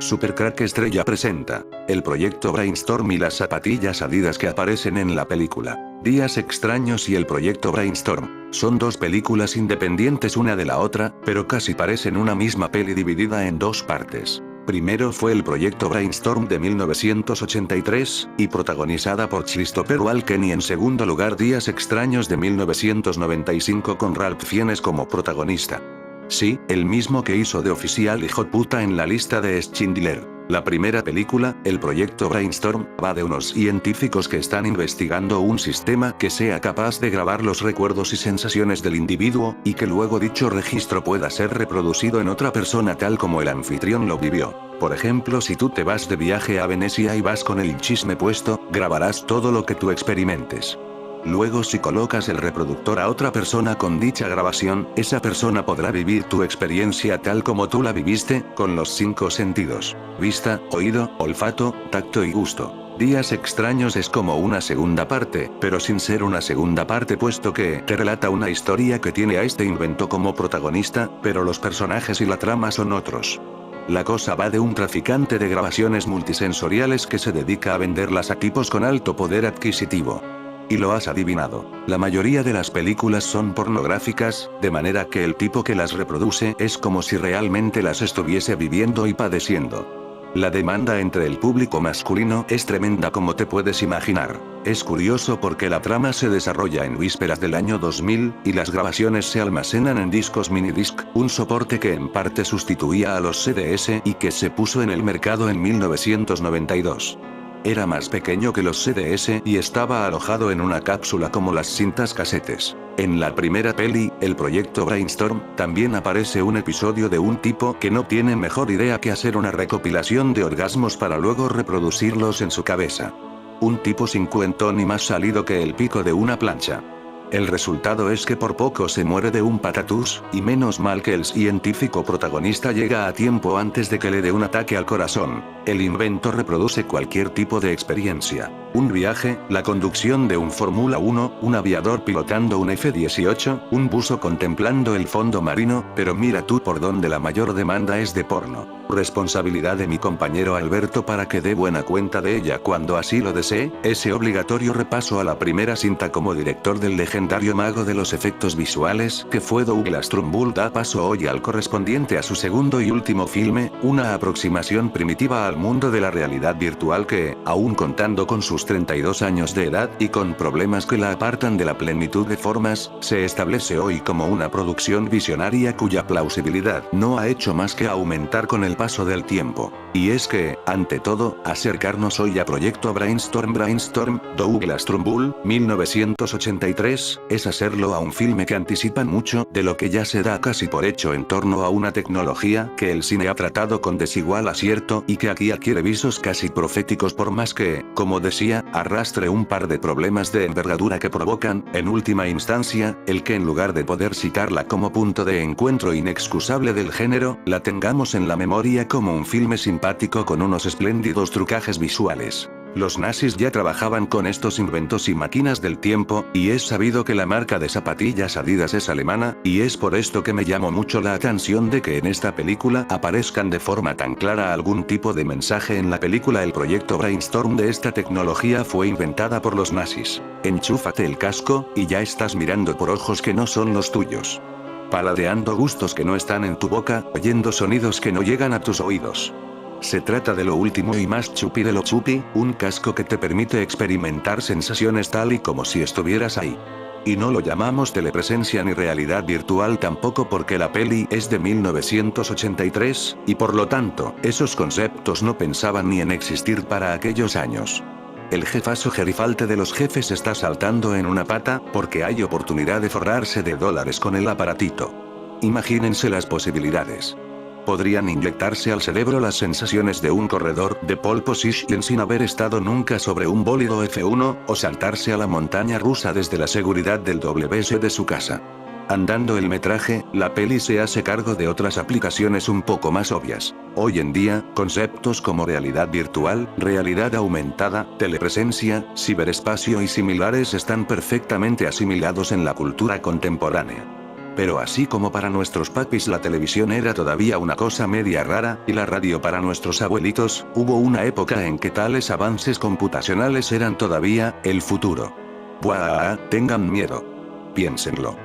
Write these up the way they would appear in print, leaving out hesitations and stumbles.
Super Crack Estrella presenta el proyecto Brainstorm y las zapatillas Adidas que aparecen en la película. Días Extraños y el proyecto Brainstorm son dos películas independientes una de la otra, pero casi parecen una misma peli dividida en dos partes. Primero fue el proyecto Brainstorm de 1983, y protagonizada por Christopher Walken, y en segundo lugar Días Extraños de 1995 con Ralph Fiennes como protagonista. Sí, el mismo que hizo de oficial y Hot Puta en la lista de Schindler. La primera película, el proyecto Brainstorm, va de unos científicos que están investigando un sistema que sea capaz de grabar los recuerdos y sensaciones del individuo, y que luego dicho registro pueda ser reproducido en otra persona tal como el anfitrión lo vivió. Por ejemplo, si tú te vas de viaje a Venecia y vas con el chisme puesto, grabarás todo lo que tú experimentes. Luego, si colocas el reproductor a otra persona con dicha grabación, esa persona podrá vivir tu experiencia tal como tú la viviste, con los 5 sentidos: vista, oído, olfato, tacto y gusto. Días Extraños es como una segunda parte, pero sin ser una segunda parte puesto que te relata una historia que tiene a este invento como protagonista, pero los personajes y la trama son otros. La cosa va de un traficante de grabaciones multisensoriales que se dedica a venderlas a tipos con alto poder adquisitivo. Y lo has adivinado, la mayoría de las películas son pornográficas, de manera que el tipo que las reproduce es como si realmente las estuviese viviendo y padeciendo. La demanda entre el público masculino es tremenda como te puedes imaginar. Es curioso porque la trama se desarrolla en vísperas del año 2000, y las grabaciones se almacenan en discos minidisc, un soporte que en parte sustituía a los CDS y que se puso en el mercado en 1992. Era más pequeño que los CDS y estaba alojado en una cápsula como las cintas casetes. En la primera peli, el proyecto Brainstorm, también aparece un episodio de un tipo que no tiene mejor idea que hacer una recopilación de orgasmos para luego reproducirlos en su cabeza. Un tipo cincuentón y más salido que el pico de una plancha. El resultado es que por poco se muere de un patatús, y menos mal que el científico protagonista llega a tiempo antes de que le dé un ataque al corazón. El invento reproduce cualquier tipo de experiencia. Un viaje, la conducción de un Fórmula 1, un aviador pilotando un F-18, un buzo contemplando el fondo marino, pero mira tú por dónde la mayor demanda es de porno. Responsabilidad de mi compañero Alberto para que dé buena cuenta de ella cuando así lo desee. Ese obligatorio repaso a la primera cinta como director del legendario mago de los efectos visuales que fue Douglas Trumbull da paso hoy al correspondiente a su segundo y último filme, una aproximación primitiva al mundo de la realidad virtual que, aún contando con sus 32 años de edad y con problemas que la apartan de la plenitud de formas, se establece hoy como una producción visionaria cuya plausibilidad no ha hecho más que aumentar con el paso del tiempo. Y es que, ante todo, acercarnos hoy a Proyecto Brainstorm, Douglas Trumbull, 1983, es hacerlo a un filme que anticipa mucho de lo que ya se da casi por hecho en torno a una tecnología que el cine ha tratado con desigual acierto y que aquí adquiere visos casi proféticos por más que, como decía, arrastre un par de problemas de envergadura que provocan, en última instancia, el que en lugar de poder citarla como punto de encuentro inexcusable del género, la tengamos en la memoria como un filme simpático con unos espléndidos trucajes visuales. Los nazis ya trabajaban con estos inventos y máquinas del tiempo, y es sabido que la marca de zapatillas Adidas es alemana, y es por esto que me llamó mucho la atención de que en esta película aparezcan de forma tan clara algún tipo de mensaje en la película. El proyecto Brainstorm de esta tecnología fue inventada por los nazis. Enchúfate el casco, y ya estás mirando por ojos que no son los tuyos. Paladeando gustos que no están en tu boca, oyendo sonidos que no llegan a tus oídos. Se trata de lo último y más chupi de lo chupi, un casco que te permite experimentar sensaciones tal y como si estuvieras ahí. Y no lo llamamos telepresencia ni realidad virtual tampoco porque la peli es de 1983, y por lo tanto, esos conceptos no pensaban ni en existir para aquellos años. El jefazo gerifalte de los jefes está saltando en una pata, porque hay oportunidad de forrarse de dólares con el aparatito. Imagínense las posibilidades. Podrían inyectarse al cerebro las sensaciones de un corredor de pole position sin haber estado nunca sobre un bólido F1, o saltarse a la montaña rusa desde la seguridad del WC de su casa. Andando el metraje, la peli se hace cargo de otras aplicaciones un poco más obvias. Hoy en día, conceptos como realidad virtual, realidad aumentada, telepresencia, ciberespacio y similares están perfectamente asimilados en la cultura contemporánea. Pero así como para nuestros papis la televisión era todavía una cosa media rara, y la radio para nuestros abuelitos, hubo una época en que tales avances computacionales eran todavía el futuro. ¡Buah! Tengan miedo. Piénsenlo.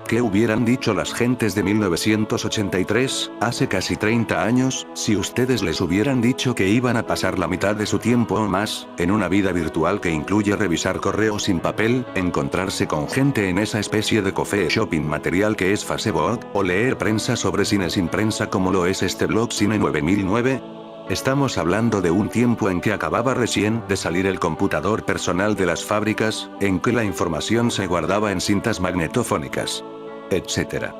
¿Qué hubieran dicho las gentes de 1983, hace casi 30 años, si ustedes les hubieran dicho que iban a pasar la mitad de su tiempo o más, en una vida virtual que incluye revisar correos sin papel, encontrarse con gente en esa especie de café shopping material que es Facebook, o leer prensa sobre cine sin prensa como lo es este blog Cine 9009? Estamos hablando de un tiempo en que acababa recién de salir el computador personal de las fábricas, en que la información se guardaba en cintas magnetofónicas, etc.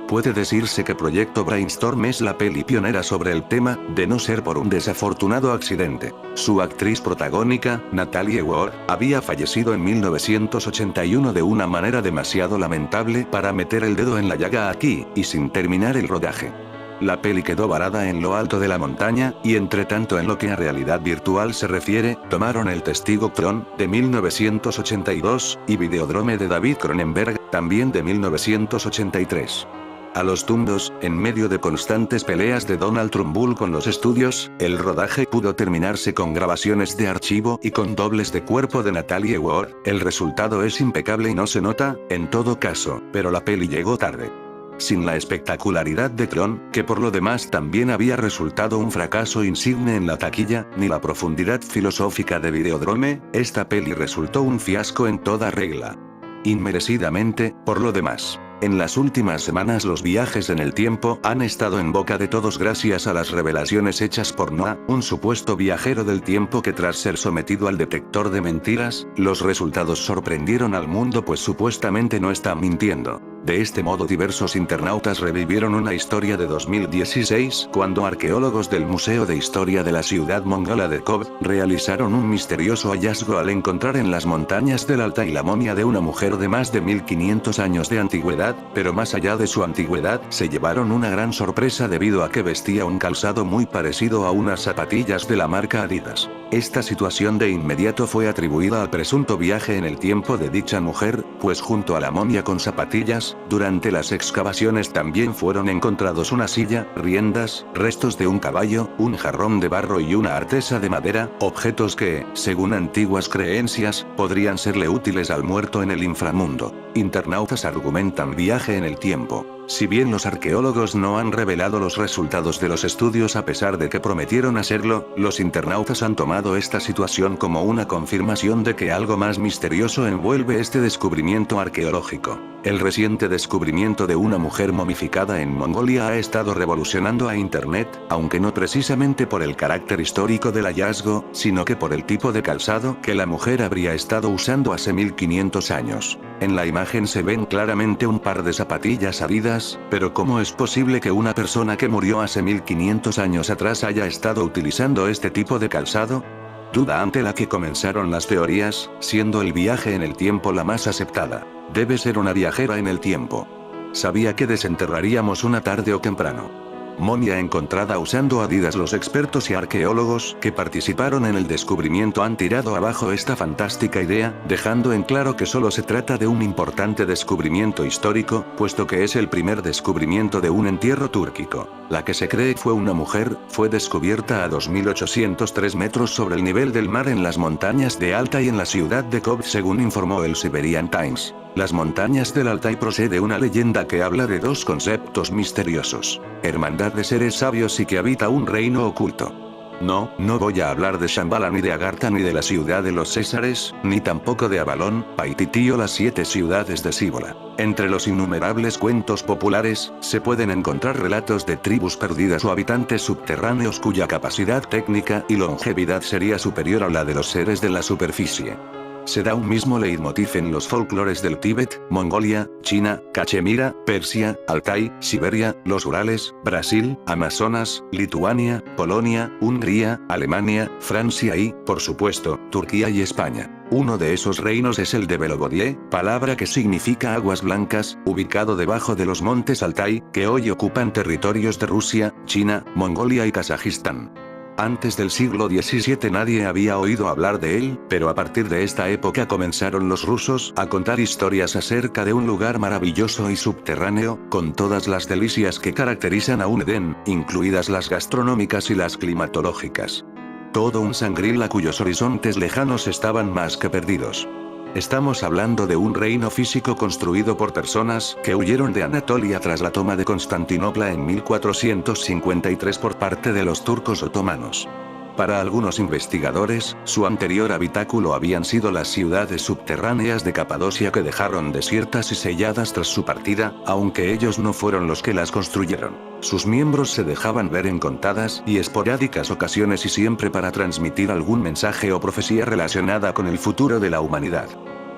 Puede decirse que Proyecto Brainstorm es la peli pionera sobre el tema, de no ser por un desafortunado accidente. Su actriz protagónica, Natalie Ward, había fallecido en 1981 de una manera demasiado lamentable para meter el dedo en la llaga aquí, y sin terminar el rodaje. La peli quedó varada en lo alto de la montaña, y entre tanto en lo que a realidad virtual se refiere, tomaron el Testigo Tron, de 1982, y Videodrome de David Cronenberg, también de 1983. A los tundos, en medio de constantes peleas de Donald Trumbull con los estudios, el rodaje pudo terminarse con grabaciones de archivo y con dobles de cuerpo de Natalie Ward. El resultado es impecable y no se nota, en todo caso, pero la peli llegó tarde. Sin la espectacularidad de Tron, que por lo demás también había resultado un fracaso insigne en la taquilla, ni la profundidad filosófica de Videodrome, esta peli resultó un fiasco en toda regla. Inmerecidamente, por lo demás. En las últimas semanas los viajes en el tiempo han estado en boca de todos gracias a las revelaciones hechas por Noah, un supuesto viajero del tiempo que tras ser sometido al detector de mentiras, los resultados sorprendieron al mundo pues supuestamente no está mintiendo. De este modo diversos internautas revivieron una historia de 2016 cuando arqueólogos del Museo de Historia de la ciudad mongola de Kob realizaron un misterioso hallazgo al encontrar en las montañas del Altai la momia de una mujer de más de 1500 años de antigüedad, pero más allá de su antigüedad se llevaron una gran sorpresa debido a que vestía un calzado muy parecido a unas zapatillas de la marca Adidas. Esta situación de inmediato fue atribuida al presunto viaje en el tiempo de dicha mujer, pues junto a la momia con zapatillas, durante las excavaciones también fueron encontrados una silla, riendas, restos de un caballo, un jarrón de barro y una artesa de madera, objetos que, según antiguas creencias, podrían serle útiles al muerto en el inframundo. Internautas argumentan viaje en el tiempo. Si bien los arqueólogos no han revelado los resultados de los estudios a pesar de que prometieron hacerlo, los internautas han tomado esta situación como una confirmación de que algo más misterioso envuelve este descubrimiento arqueológico. El reciente descubrimiento de una mujer momificada en Mongolia ha estado revolucionando a Internet, aunque no precisamente por el carácter histórico del hallazgo, sino que por el tipo de calzado que la mujer habría estado usando hace 1500 años. En la imagen se ven claramente un par de zapatillas Adidas, pero ¿cómo es posible que una persona que murió hace 1500 años atrás haya estado utilizando este tipo de calzado? Duda ante la que comenzaron las teorías, siendo el viaje en el tiempo la más aceptada. Debe ser una viajera en el tiempo. Sabía que desenterraríamos una tarde o temprano. Momia encontrada usando Adidas. Los expertos y arqueólogos que participaron en el descubrimiento han tirado abajo esta fantástica idea, dejando en claro que solo se trata de un importante descubrimiento histórico, puesto que es el primer descubrimiento de un entierro túrquico. La que se cree fue una mujer, fue descubierta a 2803 metros sobre el nivel del mar en las montañas de Altai en la ciudad de Kob, según informó el Siberian Times. Las montañas del Altai procede una leyenda que habla de dos conceptos misteriosos: hermandad de seres sabios y que habita un reino oculto. No voy a hablar de Shambhala ni de Agartha ni de la ciudad de los Césares, ni tampoco de Avalón, Paititi o las 7 ciudades de Síbola. Entre los innumerables cuentos populares, se pueden encontrar relatos de tribus perdidas o habitantes subterráneos cuya capacidad técnica y longevidad sería superior a la de los seres de la superficie. Se da un mismo leitmotiv en los folclores del Tíbet, Mongolia, China, Cachemira, Persia, Altai, Siberia, los Urales, Brasil, Amazonas, Lituania, Polonia, Hungría, Alemania, Francia y, por supuesto, Turquía y España. Uno de esos reinos es el de Belobodie, palabra que significa aguas blancas, ubicado debajo de los montes Altai, que hoy ocupan territorios de Rusia, China, Mongolia y Kazajistán. Antes del siglo XVII nadie había oído hablar de él, pero a partir de esta época comenzaron los rusos a contar historias acerca de un lugar maravilloso y subterráneo, con todas las delicias que caracterizan a un Edén, incluidas las gastronómicas y las climatológicas. Todo un Shangri-La cuyos horizontes lejanos estaban más que perdidos. Estamos hablando de un reino físico construido por personas que huyeron de Anatolia tras la toma de Constantinopla en 1453 por parte de los turcos otomanos. Para algunos investigadores, su anterior habitáculo habían sido las ciudades subterráneas de Capadocia que dejaron desiertas y selladas tras su partida, aunque ellos no fueron los que las construyeron. Sus miembros se dejaban ver en contadas y esporádicas ocasiones y siempre para transmitir algún mensaje o profecía relacionada con el futuro de la humanidad.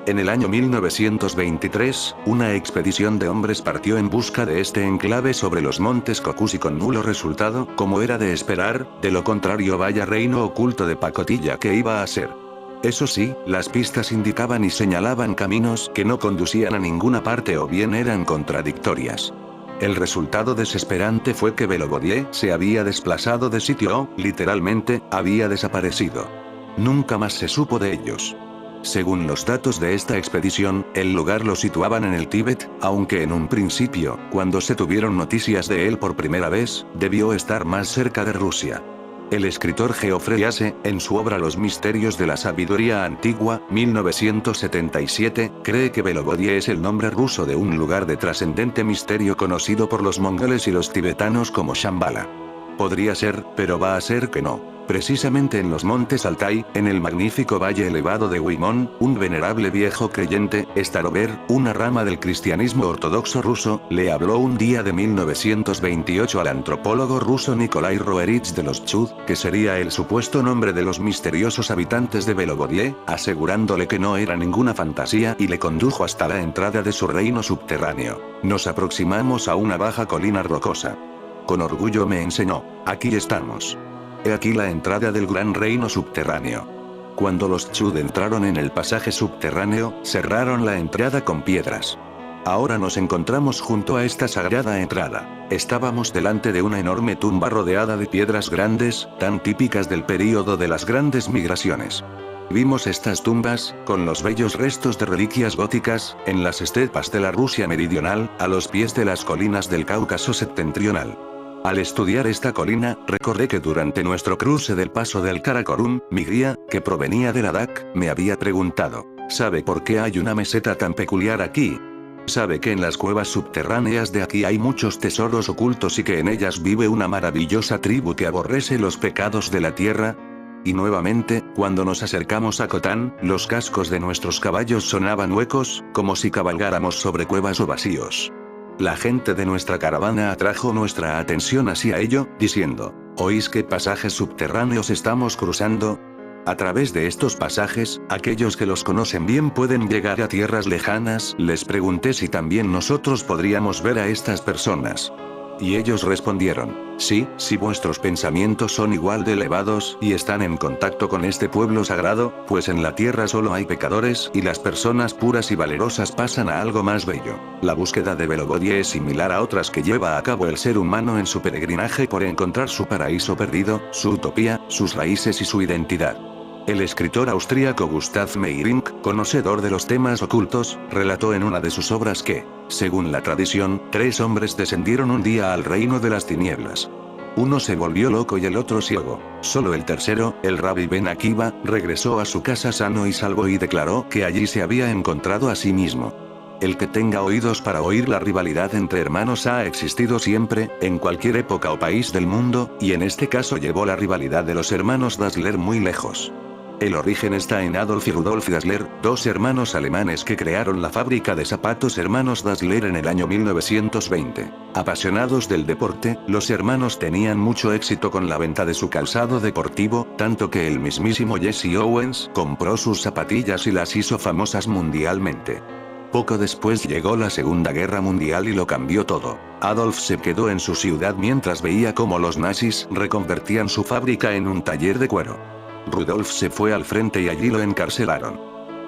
En el año 1923, una expedición de hombres partió en busca de este enclave sobre los montes Cocus y con nulo resultado, como era de esperar, de lo contrario vaya reino oculto de pacotilla que iba a ser. Eso sí, las pistas indicaban y señalaban caminos que no conducían a ninguna parte o bien eran contradictorias. El resultado desesperante fue que Belobodier se había desplazado de sitio o, literalmente, había desaparecido. Nunca más se supo de ellos. Según los datos de esta expedición, el lugar lo situaban en el Tíbet, aunque en un principio, cuando se tuvieron noticias de él por primera vez, debió estar más cerca de Rusia. El escritor Geoffrey Hasse, en su obra Los misterios de la sabiduría antigua, 1977, cree que Belobodier es el nombre ruso de un lugar de trascendente misterio conocido por los mongoles y los tibetanos como Shambhala. Podría ser, pero va a ser que no. Precisamente en los montes Altai, en el magnífico valle elevado de Uimón, un venerable viejo creyente, Starover, una rama del cristianismo ortodoxo ruso, le habló un día de 1928 al antropólogo ruso Nikolai Roerich de los Chud, que sería el supuesto nombre de los misteriosos habitantes de Belobodier, asegurándole que no era ninguna fantasía y le condujo hasta la entrada de su reino subterráneo. Nos aproximamos a una baja colina rocosa. Con orgullo me enseñó, aquí estamos. He aquí la entrada del gran reino subterráneo. Cuando los Chud entraron en el pasaje subterráneo, cerraron la entrada con piedras. Ahora nos encontramos junto a esta sagrada entrada. Estábamos delante de una enorme tumba rodeada de piedras grandes, tan típicas del período de las grandes migraciones. Vimos estas tumbas, con los bellos restos de reliquias góticas, en las estepas de la Rusia meridional, a los pies de las colinas del Cáucaso septentrional. Al estudiar esta colina, recordé que durante nuestro cruce del paso del Karakorum, mi guía, que provenía de Ladakh, me había preguntado, ¿sabe por qué hay una meseta tan peculiar aquí? ¿Sabe que en las cuevas subterráneas de aquí hay muchos tesoros ocultos y que en ellas vive una maravillosa tribu que aborrece los pecados de la tierra? Y nuevamente, cuando nos acercamos a Khotán, los cascos de nuestros caballos sonaban huecos, como si cabalgáramos sobre cuevas o vacíos. La gente de nuestra caravana atrajo nuestra atención hacia ello, diciendo, ¿oís qué pasajes subterráneos estamos cruzando? A través de estos pasajes, aquellos que los conocen bien pueden llegar a tierras lejanas. Les pregunté si también nosotros podríamos ver a estas personas. Y ellos respondieron, sí, si vuestros pensamientos son igual de elevados y están en contacto con este pueblo sagrado, pues en la tierra solo hay pecadores y las personas puras y valerosas pasan a algo más bello. La búsqueda de Belobodier es similar a otras que lleva a cabo el ser humano en su peregrinaje por encontrar su paraíso perdido, su utopía, sus raíces y su identidad. El escritor austríaco Gustav Meyrink, conocedor de los temas ocultos, relató en una de sus obras que, según la tradición, 3 hombres descendieron un día al reino de las tinieblas. Uno se volvió loco y el otro ciego. Solo el tercero, el Rabbi Ben Akiva, regresó a su casa sano y salvo y declaró que allí se había encontrado a sí mismo. El que tenga oídos para oír, la rivalidad entre hermanos ha existido siempre, en cualquier época o país del mundo, y en este caso llevó la rivalidad de los hermanos Dassler muy lejos. El origen está en Adolf y Rudolf Dassler, 2 hermanos alemanes que crearon la fábrica de zapatos hermanos Dassler en el año 1920. Apasionados del deporte, los hermanos tenían mucho éxito con la venta de su calzado deportivo, tanto que el mismísimo Jesse Owens compró sus zapatillas y las hizo famosas mundialmente. Poco después llegó la Segunda Guerra Mundial y lo cambió todo. Adolf se quedó en su ciudad mientras veía cómo los nazis reconvertían su fábrica en un taller de cuero. Rudolf se fue al frente y allí lo encarcelaron.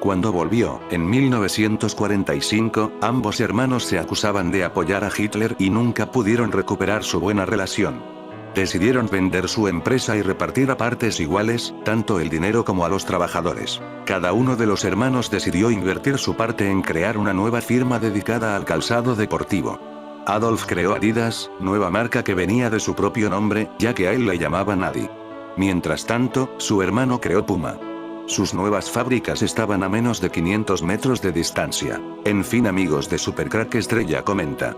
Cuando volvió, en 1945, ambos hermanos se acusaban de apoyar a Hitler y nunca pudieron recuperar su buena relación. Decidieron vender su empresa y repartir a partes iguales, tanto el dinero como a los trabajadores. Cada uno de los hermanos decidió invertir su parte en crear una nueva firma dedicada al calzado deportivo. Adolf creó Adidas, nueva marca que venía de su propio nombre, ya que a él le llamaban Adi. Mientras tanto, su hermano creó Puma. Sus nuevas fábricas estaban a menos de 500 metros de distancia. En fin, amigos de Supercrack Estrella comenta.